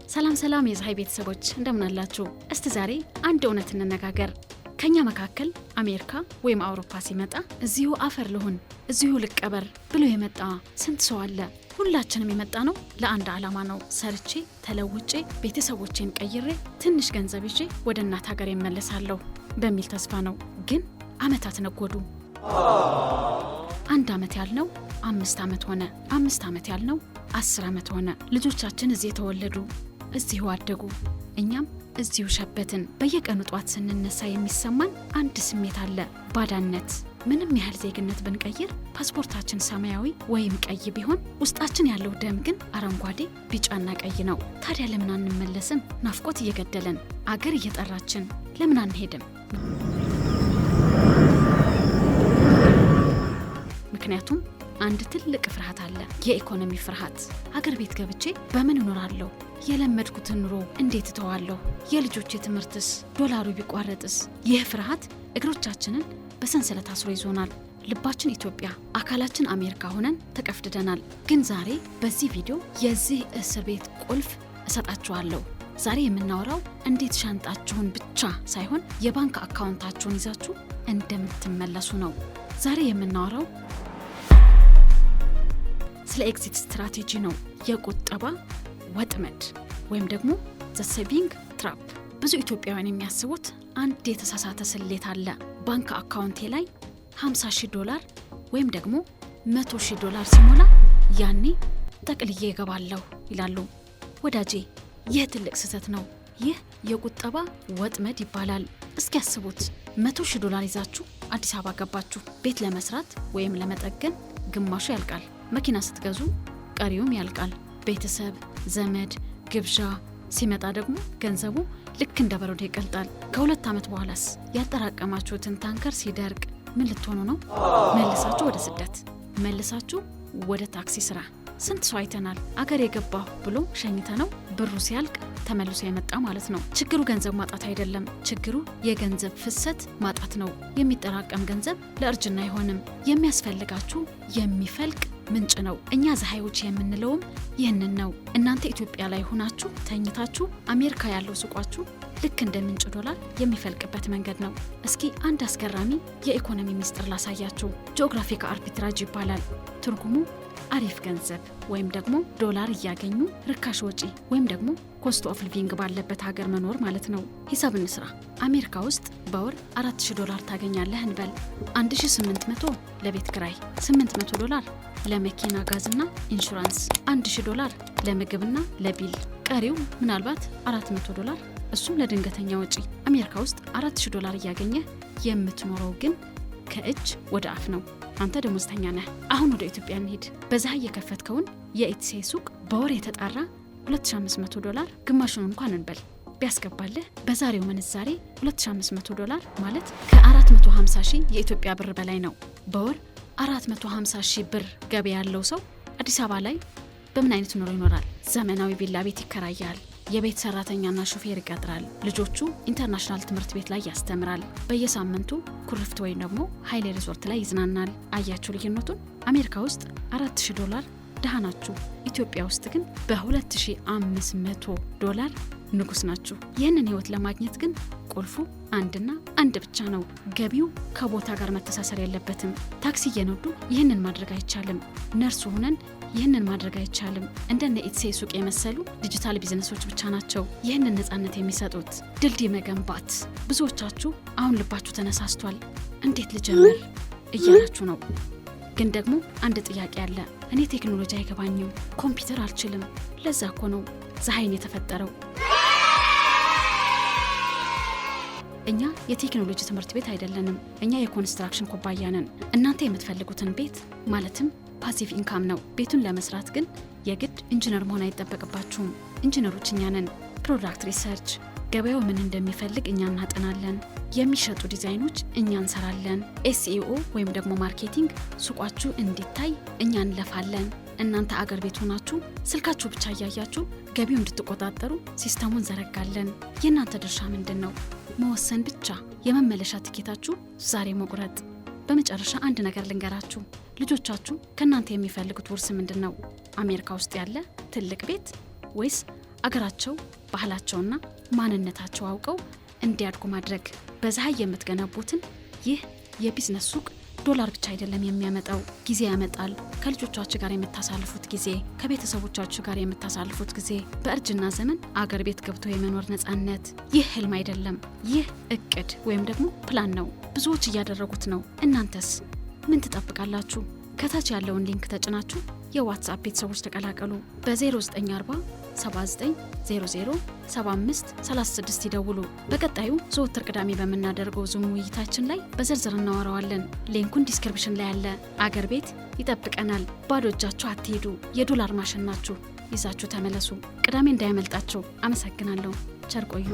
ሰላም የፀሐይ ቤተሰቦች እንደምን አላችሁ? እስቲ ዛሬ አንድ እውነት እንነጋገር። ከኛ መካከል አሜሪካ ወይም አውሮፓ ሲመጣ እዚሁ አፈር ልሁን እዚሁ ልቀበር ብሎ የመጣ ስንት ሰው አለ? ሁላችንም የመጣ ነው ለአንድ ዓላማ ነው። ሰርቼ ተለውጬ ቤተሰቦቼን ቀይሬ ትንሽ ገንዘብ ይዤ ወደ እናት ሀገር እመለሳለሁ በሚል ተስፋ ነው። ግን አመታት ነጎዱ። 1 ዓመት ያልነው 5 ዓመት ሆነ። 5 ዓመት ያልነው 10 ዓመት ሆነ። ልጆቻችን እዚህ ተወለዱ፣ እዚሁ አደጉ። እኛም እዚሁ ሸበትን። በየቀኑ ጧት ስንነሳ የሚሰማን አንድ ስሜት አለ፣ ባዳነት። ምንም ያህል ዜግነት ብንቀይር ፓስፖርታችን ሰማያዊ ወይም ቀይ ቢሆን ውስጣችን ያለው ደም ግን አረንጓዴ፣ ቢጫና ቀይ ነው። ታዲያ ለምን አንመለስም? ናፍቆት እየገደለን፣ አገር እየጠራችን ለምን አንሄድም? ምክንያቱም አንድ ትልቅ ፍርሃት አለ፣ የኢኮኖሚ ፍርሃት። ሀገር ቤት ገብቼ በምን እኖራለሁ? የለመድኩትን ኑሮ እንዴት እተዋለሁ? የልጆቼ ትምህርትስ? ዶላሩ ቢቋረጥስ? ይህ ፍርሃት እግሮቻችንን በሰንሰለት አስሮ ይዞናል። ልባችን ኢትዮጵያ፣ አካላችን አሜሪካ ሆነን ተቀፍድደናል። ግን ዛሬ በዚህ ቪዲዮ የዚህ እስር ቤት ቁልፍ እሰጣችኋለሁ። ዛሬ የምናወራው እንዴት ሻንጣችሁን ብቻ ሳይሆን የባንክ አካውንታችሁን ይዛችሁ እንደምትመለሱ ነው። ዛሬ የምናወራው ስለ ኤግዚት ስትራቴጂ ነው። የቁጠባ ወጥመድ ወይም ደግሞ ዘ ሴቪንግ ትራፕ። ብዙ ኢትዮጵያውያን የሚያስቡት አንድ የተሳሳተ ስሌት አለ። ባንክ አካውንቴ ላይ $50,000 ወይም ደግሞ $100,000 ሲሞላ ያኔ ጠቅልዬ እገባለሁ ይላሉ። ወዳጄ፣ ይህ ትልቅ ስህተት ነው። ይህ የቁጠባ ወጥመድ ይባላል። እስኪ ያስቡት፣ $100,000 ይዛችሁ አዲስ አበባ ገባችሁ። ቤት ለመስራት ወይም ለመጠገን ግማሹ ያልቃል። መኪና ስትገዙ ቀሪውም ያልቃል። ቤተሰብ፣ ዘመድ፣ ግብዣ ሲመጣ ደግሞ ገንዘቡ ልክ እንደ በረዶ ይቀልጣል። ከ2 ዓመት በኋላስ ያጠራቀማችሁትን ታንከር ሲደርቅ ምን ልትሆኑ ነው? መልሳችሁ ወደ ስደት፣ መልሳችሁ ወደ ታክሲ ስራ። ስንት ሰው አይተናል። አገር የገባሁ ብሎ ሸኝተ ነው ብሩ ሲያልቅ ተመልሶ የመጣ ማለት ነው። ችግሩ ገንዘብ ማጣት አይደለም፣ ችግሩ የገንዘብ ፍሰት ማጣት ነው። የሚጠራቀም ገንዘብ ለእርጅና አይሆንም። የሚያስፈልጋችሁ የሚፈልቅ ምንጭ ነው። እኛ ፀሐዮች የምንለውም ይህንን ነው። እናንተ ኢትዮጵያ ላይ ሆናችሁ ተኝታችሁ አሜሪካ ያለው ሱቋችሁ ልክ እንደ ምንጭ ዶላር የሚፈልቅበት መንገድ ነው። እስኪ አንድ አስገራሚ የኢኮኖሚ ሚስጥር ላሳያችሁ። ጂኦግራፊክ አርቢትራጅ ይባላል። ትርጉሙ አሪፍ ገንዘብ ወይም ደግሞ ዶላር እያገኙ ርካሽ ወጪ ወይም ደግሞ ኮስት ኦፍ ሊቪንግ ባለበት ሀገር መኖር ማለት ነው። ሂሳብ እንስራ። አሜሪካ ውስጥ በወር $4,000 ታገኛለህ እንበል። 1,800 ለቤት ክራይ፣ $800 ለመኪና ጋዝና ኢንሹራንስ፣ $1,000 ለምግብና ለቢል፣ ቀሪው ምናልባት $400 እሱም ለድንገተኛ ወጪ። አሜሪካ ውስጥ $4,000 እያገኘ የምትኖረው ግን ከእጅ ወደ አፍ ነው። አንተ ደሞዝተኛ ነህ። አሁን ወደ ኢትዮጵያ እንሂድ። በዛ የከፈትከውን የኢትሴ ሱቅ በወር የተጣራ $2,500 ግማሹን እንኳን እንበል ቢያስገባልህ በዛሬው ምንዛሬ $2,500 ማለት ከ450,000 የኢትዮጵያ ብር በላይ ነው። በወር 450,000 ብር ገቢ ያለው ሰው አዲስ አበባ ላይ በምን አይነት ኑሮ ይኖራል? ዘመናዊ ቪላ ቤት ይከራያል። የቤት ሰራተኛና ሹፌር ይቀጥራል። ልጆቹ ኢንተርናሽናል ትምህርት ቤት ላይ ያስተምራል። በየሳምንቱ ኩርፍት ወይም ደግሞ ሀይሌ ሪዞርት ላይ ይዝናናል። አያችሁ ልዩነቱን? አሜሪካ ውስጥ $4,000 ደሃ ናችሁ። ኢትዮጵያ ውስጥ ግን በ$2,500 ንጉስ ናችሁ። ይህንን ህይወት ለማግኘት ግን ቁልፉ አንድና አንድ ብቻ ነው። ገቢው ከቦታ ጋር መተሳሰር የለበትም። ታክሲ እየነዱ ይህንን ማድረግ አይቻልም። ነርሱ ሆነን ይህንን ማድረግ አይቻልም። እንደነ ኢትሴ ሱቅ የመሰሉ ዲጂታል ቢዝነሶች ብቻ ናቸው ይህንን ነፃነት የሚሰጡት። ድልድይ መገንባት። ብዙዎቻችሁ አሁን ልባችሁ ተነሳስቷል። እንዴት ልጀምር እያላችሁ ነው። ግን ደግሞ አንድ ጥያቄ አለ። እኔ ቴክኖሎጂ አይገባኝም፣ ኮምፒውተር አልችልም። ለዛ እኮ ነው ፀሐይን የተፈጠረው። እኛ የቴክኖሎጂ ትምህርት ቤት አይደለንም። እኛ የኮንስትራክሽን ኩባያ ነን። እናንተ የምትፈልጉትን ቤት ማለትም ፓሲቭ ኢንካም ነው። ቤቱን ለመስራት ግን የግድ ኢንጂነር መሆን አይጠበቅባችሁም። ኢንጂነሮች እኛ ነን። ፕሮዳክት ሪሰርች፣ ገበያው ምን እንደሚፈልግ እኛ እናጠናለን። የሚሸጡ ዲዛይኖች እኛ እንሰራለን። ኤስኢኦ ወይም ደግሞ ማርኬቲንግ፣ ሱቋችሁ እንዲታይ እኛ እንለፋለን። እናንተ አገር ቤት ሆናችሁ ስልካችሁ ብቻ እያያችሁ ገቢው እንድትቆጣጠሩ ሲስተሙን ዘረጋለን። የእናንተ ድርሻ ምንድን ነው? መወሰን ብቻ። የመመለሻ ትኬታችሁ ዛሬ መቁረጥ። በመጨረሻ አንድ ነገር ልንገራችሁ። ልጆቻችሁ ከእናንተ የሚፈልጉት ውርስ ምንድን ነው? አሜሪካ ውስጥ ያለ ትልቅ ቤት ወይስ አገራቸው ባህላቸውና ማንነታቸው አውቀው እንዲያድጉ ማድረግ። በዛህ የምትገነቡትን ይህ የቢዝነስ ሱቅ ዶላር ብቻ አይደለም የሚያመጣው፣ ጊዜ ያመጣል። ከልጆቻችሁ ጋር የምታሳልፉት ጊዜ፣ ከቤተሰቦቻችሁ ጋር የምታሳልፉት ጊዜ፣ በእርጅና ዘመን አገር ቤት ገብቶ የመኖር ነጻነት። ይህ ህልም አይደለም፣ ይህ እቅድ ወይም ደግሞ ፕላን ነው። ብዙዎች እያደረጉት ነው። እናንተስ ምን ትጠብቃላችሁ? ከታች ያለውን ሊንክ ተጭናችሁ የዋትስአፕ ቤተሰቦች ተቀላቀሉ። በ0940 79007536 ይደውሉ። በቀጣዩ ዘወትር ቅዳሜ በምናደርገው ዙም ውይይታችን ላይ በዝርዝር እናወራዋለን። ሊንኩን ዲስክሪፕሽን ላይ አለ። አገር ቤት ይጠብቀናል። ባዶ እጃችሁ አትሄዱ። የዶላር ማሽን ናችሁ። ይዛችሁ ተመለሱ። ቅዳሜ እንዳያመልጣችሁ። አመሰግናለሁ። ቸር ቆዩ።